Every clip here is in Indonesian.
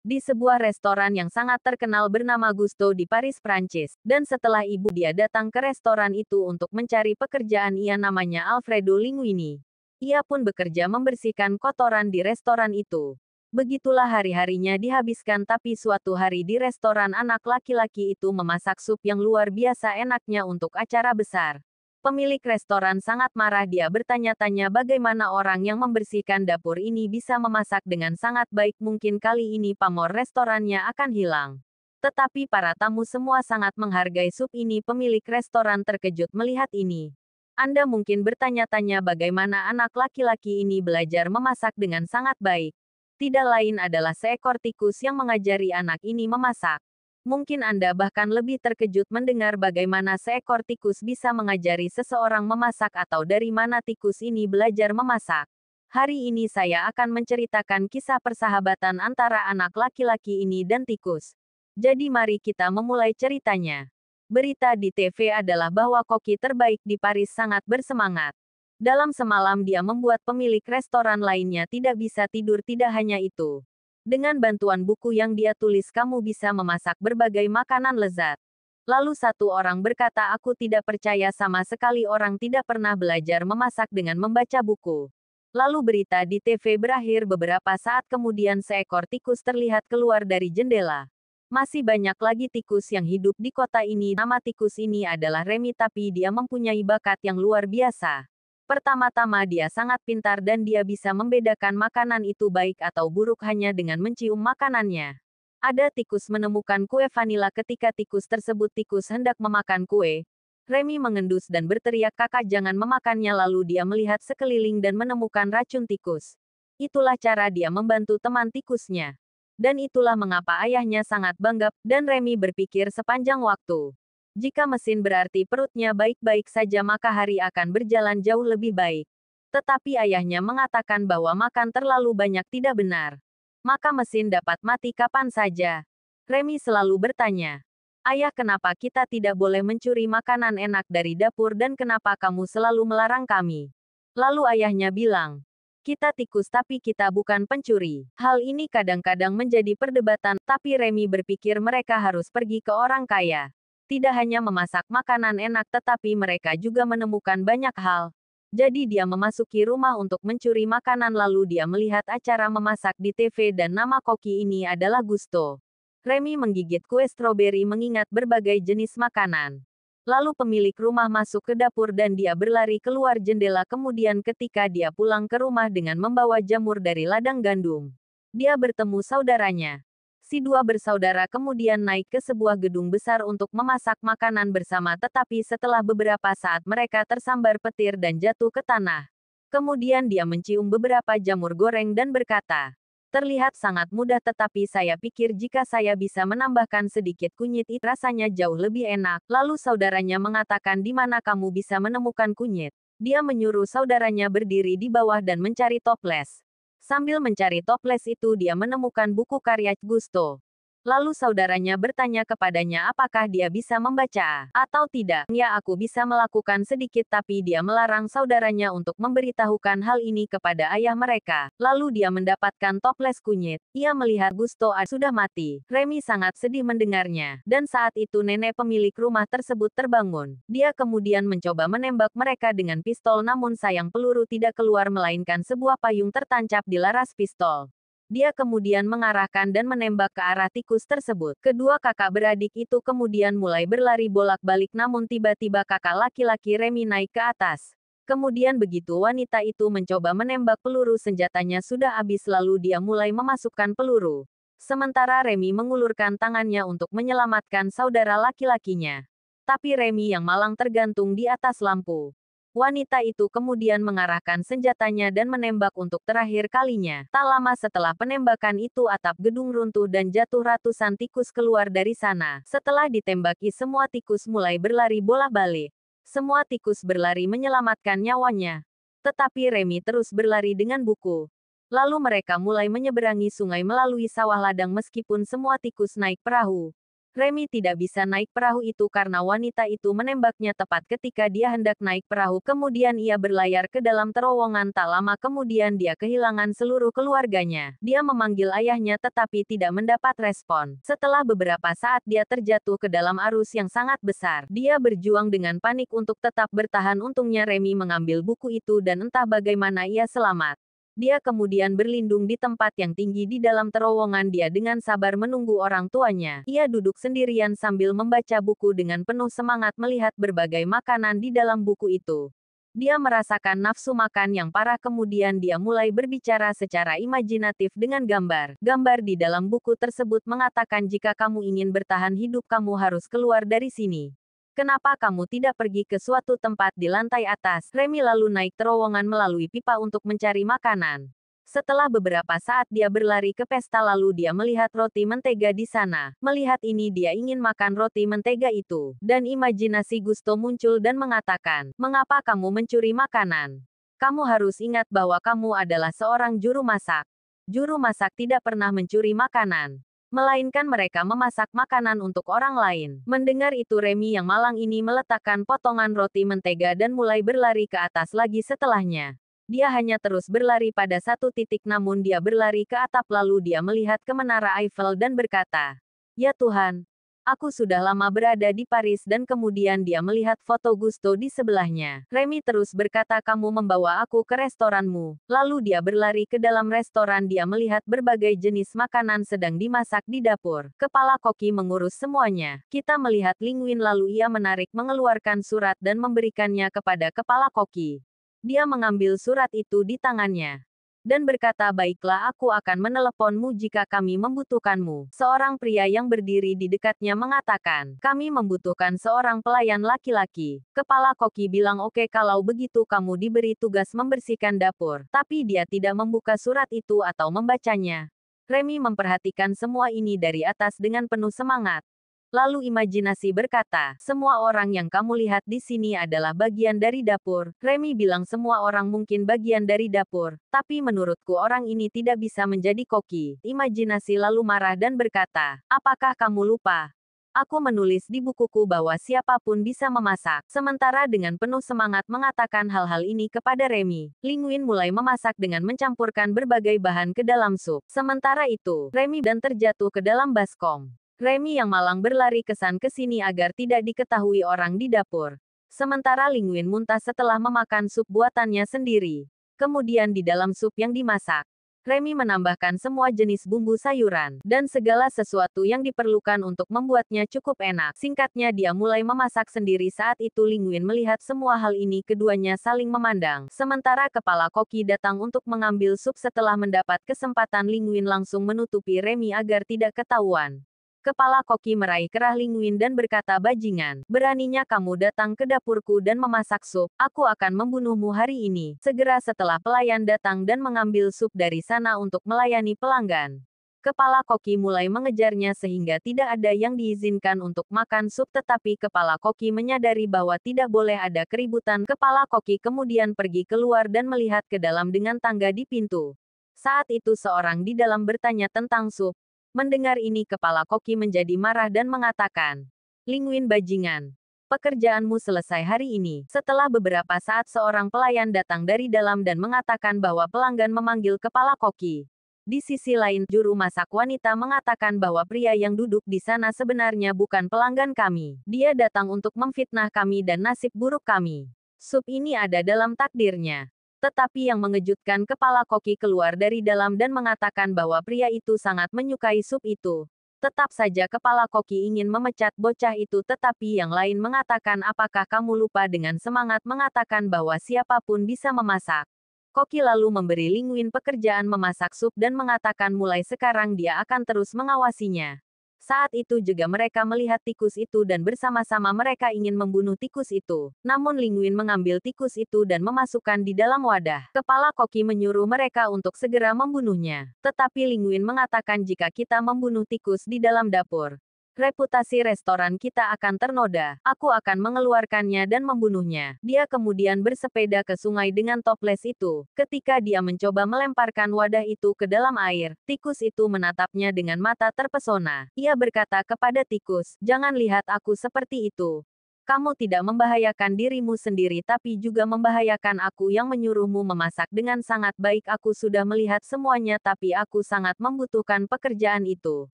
di sebuah restoran yang sangat terkenal bernama Gusto di Paris, Prancis. Dan setelah ibu dia datang ke restoran itu untuk mencari pekerjaan, ia namanya Alfredo Linguini. Ia pun bekerja membersihkan kotoran di restoran itu. Begitulah hari-harinya dihabiskan, tapi suatu hari di restoran anak laki-laki itu memasak sup yang luar biasa enaknya untuk acara besar. Pemilik restoran sangat marah. Dia bertanya-tanya bagaimana orang yang membersihkan dapur ini bisa memasak dengan sangat baik. Mungkin kali ini pamor restorannya akan hilang. Tetapi para tamu semua sangat menghargai sup ini. Pemilik restoran terkejut melihat ini. Anda mungkin bertanya-tanya bagaimana anak laki-laki ini belajar memasak dengan sangat baik. Tidak lain adalah seekor tikus yang mengajari anak ini memasak. Mungkin Anda bahkan lebih terkejut mendengar bagaimana seekor tikus bisa mengajari seseorang memasak atau dari mana tikus ini belajar memasak. Hari ini saya akan menceritakan kisah persahabatan antara anak laki-laki ini dan tikus. Jadi mari kita memulai ceritanya. Berita di TV adalah bahwa koki terbaik di Paris sangat bersemangat. Dalam semalam dia membuat pemilik restoran lainnya tidak bisa tidur. Tidak hanya itu. Dengan bantuan buku yang dia tulis, kamu bisa memasak berbagai makanan lezat. Lalu satu orang berkata, aku tidak percaya sama sekali orang tidak pernah belajar memasak dengan membaca buku. Lalu berita di TV berakhir. Beberapa saat kemudian seekor tikus terlihat keluar dari jendela. Masih banyak lagi tikus yang hidup di kota ini. Nama tikus ini adalah Remy, tapi dia mempunyai bakat yang luar biasa. Pertama-tama dia sangat pintar dan dia bisa membedakan makanan itu baik atau buruk hanya dengan mencium makanannya. Ada tikus menemukan kue vanila. Ketika tikus tersebut hendak memakan kue, Remy mengendus dan berteriak, kakak jangan memakannya. Lalu dia melihat sekeliling dan menemukan racun tikus. Itulah cara dia membantu teman tikusnya. Dan itulah mengapa ayahnya sangat bangga, dan Remy berpikir sepanjang waktu. Jika mesin berarti perutnya baik-baik saja, maka hari akan berjalan jauh lebih baik. Tetapi ayahnya mengatakan bahwa makan terlalu banyak tidak benar. Maka mesin dapat mati kapan saja. Remy selalu bertanya, ayah, kenapa kita tidak boleh mencuri makanan enak dari dapur dan kenapa kamu selalu melarang kami? Lalu ayahnya bilang, kita tikus tapi kita bukan pencuri. Hal ini kadang-kadang menjadi perdebatan, tapi Remy berpikir mereka harus pergi ke orang kaya. Tidak hanya memasak makanan enak, tetapi mereka juga menemukan banyak hal. Jadi dia memasuki rumah untuk mencuri makanan. Lalu dia melihat acara memasak di TV dan nama koki ini adalah Gusto. Remy menggigit kue stroberi mengingat berbagai jenis makanan. Lalu pemilik rumah masuk ke dapur dan dia berlari keluar jendela. Kemudian ketika dia pulang ke rumah dengan membawa jamur dari ladang gandum, dia bertemu saudaranya. Si dua bersaudara kemudian naik ke sebuah gedung besar untuk memasak makanan bersama, tetapi setelah beberapa saat mereka tersambar petir dan jatuh ke tanah. Kemudian dia mencium beberapa jamur goreng dan berkata, terlihat sangat mudah, tetapi saya pikir jika saya bisa menambahkan sedikit kunyit itu rasanya jauh lebih enak. Lalu saudaranya mengatakan, di mana kamu bisa menemukan kunyit? Dia menyuruh saudaranya berdiri di bawah dan mencari toples. Sambil mencari toples itu dia menemukan buku karya Gusto. Lalu saudaranya bertanya kepadanya apakah dia bisa membaca atau tidak. Ya, aku bisa melakukan sedikit, tapi dia melarang saudaranya untuk memberitahukan hal ini kepada ayah mereka. Lalu dia mendapatkan toples kunyit. Ia melihat Gusto sudah mati. Remy sangat sedih mendengarnya. Dan saat itu nenek pemilik rumah tersebut terbangun. Dia kemudian mencoba menembak mereka dengan pistol, namun sayang peluru tidak keluar melainkan sebuah payung tertancap di laras pistol. Dia kemudian mengarahkan dan menembak ke arah tikus tersebut. Kedua kakak beradik itu kemudian mulai berlari bolak-balik, namun tiba-tiba kakak laki-laki Remy naik ke atas. Kemudian begitu wanita itu mencoba menembak, peluru senjatanya sudah habis, lalu dia mulai memasukkan peluru. Sementara Remy mengulurkan tangannya untuk menyelamatkan saudara laki-lakinya. Tapi Remy yang malang tergantung di atas lampu. Wanita itu kemudian mengarahkan senjatanya dan menembak untuk terakhir kalinya. Tak lama setelah penembakan itu atap gedung runtuh dan jatuh ratusan tikus keluar dari sana. Setelah ditembaki semua tikus mulai berlari bolak-balik. Semua tikus berlari menyelamatkan nyawanya. Tetapi Remy terus berlari dengan buku. Lalu mereka mulai menyeberangi sungai melalui sawah ladang meskipun semua tikus naik perahu. Remy tidak bisa naik perahu itu karena wanita itu menembaknya tepat ketika dia hendak naik perahu. Kemudian ia berlayar ke dalam terowongan. Tak lama kemudian dia kehilangan seluruh keluarganya. Dia memanggil ayahnya tetapi tidak mendapat respon. Setelah beberapa saat dia terjatuh ke dalam arus yang sangat besar. Dia berjuang dengan panik untuk tetap bertahan. Untungnya Remy mengambil buku itu dan entah bagaimana ia selamat. Dia kemudian berlindung di tempat yang tinggi di dalam terowongan. Dia dengan sabar menunggu orang tuanya. Ia duduk sendirian sambil membaca buku dengan penuh semangat melihat berbagai makanan di dalam buku itu. Dia merasakan nafsu makan yang parah. Kemudian dia mulai berbicara secara imajinatif dengan gambar. Gambar di dalam buku tersebut mengatakan jika kamu ingin bertahan hidup kamu harus keluar dari sini. Kenapa kamu tidak pergi ke suatu tempat di lantai atas? Remy lalu naik terowongan melalui pipa untuk mencari makanan. Setelah beberapa saat dia berlari ke pesta lalu dia melihat roti mentega di sana. Melihat ini dia ingin makan roti mentega itu. Dan imajinasi Gusto muncul dan mengatakan, mengapa kamu mencuri makanan? Kamu harus ingat bahwa kamu adalah seorang juru masak. Juru masak tidak pernah mencuri makanan. Melainkan mereka memasak makanan untuk orang lain. Mendengar itu Remy yang malang ini meletakkan potongan roti mentega dan mulai berlari ke atas lagi setelahnya. Dia hanya terus berlari pada satu titik namun dia berlari ke atap lalu dia melihat ke menara Eiffel dan berkata, "Ya Tuhan, aku sudah lama berada di Paris." Dan kemudian dia melihat foto Gusto di sebelahnya. Remy terus berkata, "Kamu membawa aku ke restoranmu." Lalu dia berlari ke dalam restoran. Dia melihat berbagai jenis makanan sedang dimasak di dapur. Kepala koki mengurus semuanya. Kita melihat Linguin lalu ia mengeluarkan surat dan memberikannya kepada kepala koki. Dia mengambil surat itu di tangannya dan berkata, "Baiklah, aku akan meneleponmu jika kami membutuhkanmu." Seorang pria yang berdiri di dekatnya mengatakan, "Kami membutuhkan seorang pelayan laki-laki." Kepala koki bilang, "Oke, kalau begitu kamu diberi tugas membersihkan dapur." Tapi dia tidak membuka surat itu atau membacanya. Remy memperhatikan semua ini dari atas dengan penuh semangat. Lalu imajinasi berkata, "Semua orang yang kamu lihat di sini adalah bagian dari dapur." Remy bilang semua orang mungkin bagian dari dapur, tapi menurutku orang ini tidak bisa menjadi koki. Imajinasi lalu marah dan berkata, "Apakah kamu lupa? Aku menulis di bukuku bahwa siapapun bisa memasak." Sementara dengan penuh semangat mengatakan hal-hal ini kepada Remy, Linguin mulai memasak dengan mencampurkan berbagai bahan ke dalam sup. Sementara itu, Remy dan terjatuh ke dalam baskom. Remy yang malang berlari kesan ke sini agar tidak diketahui orang di dapur. Sementara Linguin muntah setelah memakan sup buatannya sendiri. Kemudian di dalam sup yang dimasak, Remy menambahkan semua jenis bumbu sayuran, dan segala sesuatu yang diperlukan untuk membuatnya cukup enak. Singkatnya dia mulai memasak sendiri. Saat itu Linguin melihat semua hal ini, keduanya saling memandang. Sementara kepala koki datang untuk mengambil sup. Setelah mendapat kesempatan Linguin langsung menutupi Remy agar tidak ketahuan. Kepala koki meraih kerah Linguin dan berkata, "Bajingan, beraninya kamu datang ke dapurku dan memasak sup. Aku akan membunuhmu hari ini." Segera setelah pelayan datang dan mengambil sup dari sana untuk melayani pelanggan, kepala koki mulai mengejarnya sehingga tidak ada yang diizinkan untuk makan sup. Tetapi kepala koki menyadari bahwa tidak boleh ada keributan. Kepala koki kemudian pergi keluar dan melihat ke dalam dengan tangga di pintu. Saat itu seorang di dalam bertanya tentang sup. Mendengar ini kepala koki menjadi marah dan mengatakan, "Linguin bajingan. Pekerjaanmu selesai hari ini." Setelah beberapa saat seorang pelayan datang dari dalam dan mengatakan bahwa pelanggan memanggil kepala koki. Di sisi lain, juru masak wanita mengatakan bahwa pria yang duduk di sana sebenarnya bukan pelanggan kami. Dia datang untuk memfitnah kami dan nasib buruk kami. Sup ini ada dalam takdirnya. Tetapi yang mengejutkan, kepala koki keluar dari dalam dan mengatakan bahwa pria itu sangat menyukai sup itu. Tetap saja kepala koki ingin memecat bocah itu, tetapi yang lain mengatakan, "Apakah kamu lupa?" Dengan semangat mengatakan bahwa siapapun bisa memasak. Koki lalu memberi Linguin pekerjaan memasak sup dan mengatakan mulai sekarang dia akan terus mengawasinya. Saat itu juga mereka melihat tikus itu dan bersama-sama mereka ingin membunuh tikus itu. Namun Linguin mengambil tikus itu dan memasukkan di dalam wadah. Kepala koki menyuruh mereka untuk segera membunuhnya. Tetapi Linguin mengatakan jika kita membunuh tikus di dalam dapur, reputasi restoran kita akan ternoda. Aku akan mengeluarkannya dan membunuhnya. Dia kemudian bersepeda ke sungai dengan toples itu. Ketika dia mencoba melemparkan wadah itu ke dalam air, tikus itu menatapnya dengan mata terpesona. Ia berkata kepada tikus, "Jangan lihat aku seperti itu. Kamu tidak membahayakan dirimu sendiri tapi juga membahayakan aku yang menyuruhmu memasak dengan sangat baik. Aku sudah melihat semuanya tapi aku sangat membutuhkan pekerjaan itu."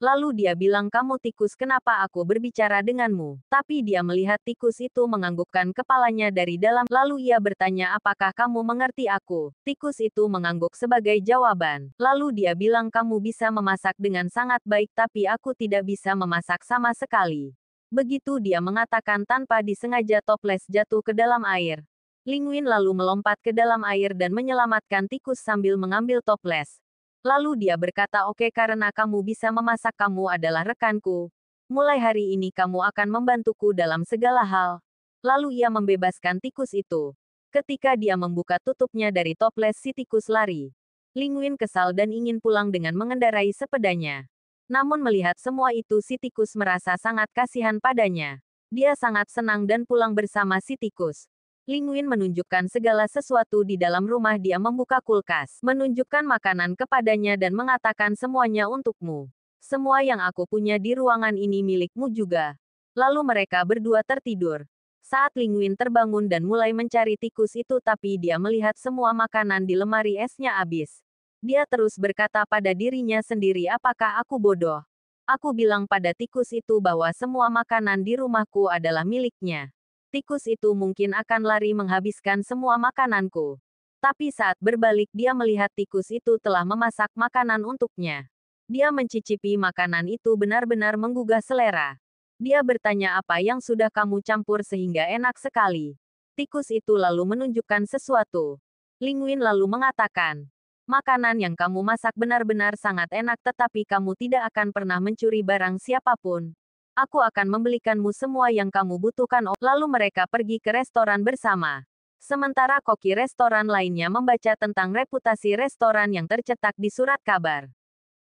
Lalu dia bilang, "Kamu tikus, kenapa aku berbicara denganmu?" Tapi dia melihat tikus itu menganggukkan kepalanya dari dalam. Lalu ia bertanya, "Apakah kamu mengerti aku?" Tikus itu mengangguk sebagai jawaban. Lalu dia bilang, "Kamu bisa memasak dengan sangat baik tapi aku tidak bisa memasak sama sekali." Begitu dia mengatakan, tanpa disengaja toples jatuh ke dalam air. Linguin lalu melompat ke dalam air dan menyelamatkan tikus sambil mengambil toples. Lalu dia berkata, "Oke, karena kamu bisa memasak, kamu adalah rekanku. Mulai hari ini kamu akan membantuku dalam segala hal." Lalu ia membebaskan tikus itu. Ketika dia membuka tutupnya dari toples, si tikus lari. Linguin kesal dan ingin pulang dengan mengendarai sepedanya. Namun melihat semua itu, si tikus merasa sangat kasihan padanya. Dia sangat senang dan pulang bersama si tikus. Linguin menunjukkan segala sesuatu di dalam rumah. Dia membuka kulkas, menunjukkan makanan kepadanya dan mengatakan, "Semuanya untukmu. Semua yang aku punya di ruangan ini milikmu juga." Lalu mereka berdua tertidur. Saat Linguin terbangun dan mulai mencari tikus itu, tapi dia melihat semua makanan di lemari esnya habis. Dia terus berkata pada dirinya sendiri, "Apakah aku bodoh? Aku bilang pada tikus itu bahwa semua makanan di rumahku adalah miliknya. Tikus itu mungkin akan lari menghabiskan semua makananku." Tapi saat berbalik, dia melihat tikus itu telah memasak makanan untuknya. Dia mencicipi makanan itu, benar-benar menggugah selera. Dia bertanya, "Apa yang sudah kamu campur sehingga enak sekali?" Tikus itu lalu menunjukkan sesuatu. Linguin lalu mengatakan, "Makanan yang kamu masak benar-benar sangat enak, tetapi kamu tidak akan pernah mencuri barang siapapun. Aku akan membelikanmu semua yang kamu butuhkan." Lalu mereka pergi ke restoran bersama. Sementara koki restoran lainnya membaca tentang reputasi restoran yang tercetak di surat kabar.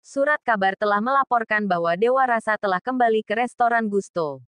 Surat kabar telah melaporkan bahwa Dewa Rasa telah kembali ke restoran Gusto.